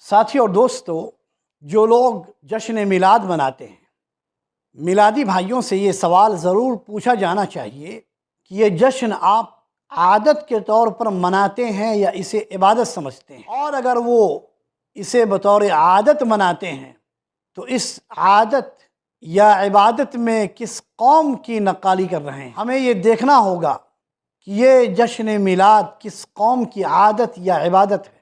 साथियों और दोस्तों, जो लोग जश्न मिलाद मनाते हैं, मिलादी भाइयों से ये सवाल ज़रूर पूछा जाना चाहिए कि ये जश्न आप आदत के तौर पर मनाते हैं या इसे इबादत समझते हैं। और अगर वो इसे बतौर आदत मनाते हैं तो इस आदत या इबादत में किस कौम की नक्काली कर रहे हैं। हमें ये देखना होगा कि ये जश्न मिलाद किस कौम की आदत या इबादत है।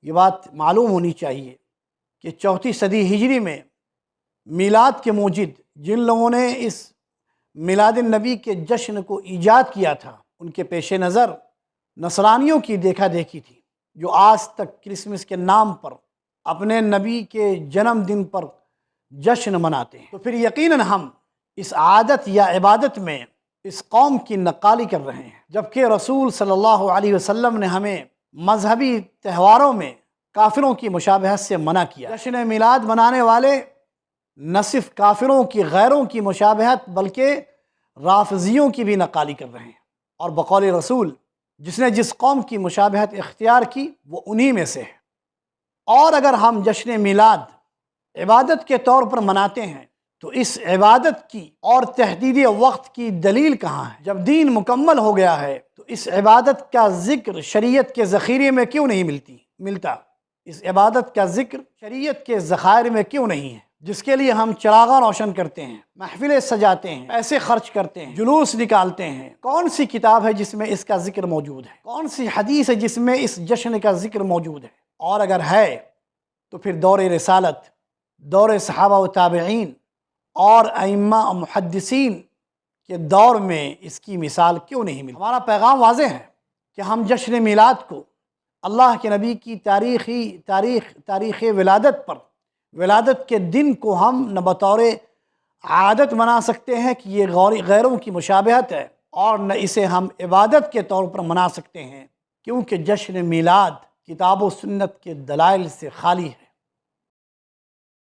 ये बात मालूम होनी चाहिए कि 4वीं सदी हिजरी में मिलाद के मूजिद जिन लोगों ने इस मिलाद नबी के जश्न को ईजाद किया था, उनके पेश नज़र नसरानियों की देखा देखी थी, जो आज तक क्रिसमस के नाम पर अपने नबी के जन्मदिन पर जश्न मनाते हैं। तो फिर यकीनन हम इस आदत या इबादत में इस कौम की नक्काली कर रहे हैं, जबकि रसूल सल्लल्लाहु अलैहि वसल्लम ने हमें मजहबी त्योहारों में काफिरों की मुशाबहत से मना किया। जश्न मिलाद मनाने वाले न सिर्फ काफिरों की गैरों की मुशाबहत बल्कि राफिजियों की भी नक्काली कर रहे हैं। और बकौल रसूल जिसने जिस कौम की मुशाबहत इख्तियार की वो उन्हीं में से है। और अगर हम जश्न मिलाद इबादत के तौर पर मनाते हैं तो इस इबादत की और तहदीद वक्त की दलील कहाँ है। जब दीन मुकम्मल हो गया है तो इस इबादत का ज़िक्र शरीयत के ज़ख़ीरे में क्यों नहीं मिलता। इस इबादत का ज़िक्र शरीयत के ज़ख़ायर में क्यों नहीं है, जिसके लिए हम चिरागा रोशन करते हैं, महफिलें सजाते हैं, पैसे खर्च करते हैं, जुलूस निकालते हैं। कौन सी किताब है जिसमें इसका ज़िक्र मौजूद है? कौन सी हदीस है जिसमें इस जश्न का ज़िक्र मौजूद है? और अगर है तो फिर दौर रिसालत, दौर सहाबा व ताबईन और अइम्मा और मुहद्दिसीन के दौर में इसकी मिसाल क्यों नहीं मिली। हमारा पैगाम वाज़ेह है कि हम जश्न मिलाद को अल्लाह के नबी की तारीख़ विलादत पर, विलादत के दिन को हम न बतौर आदत मना सकते हैं कि ये गैरों की मुशाबहत है, और न इसे हम इबादत के तौर पर मना सकते हैं, क्योंकि जश्न मिलाद किताब व सुन्नत के दलाइल से खाली है।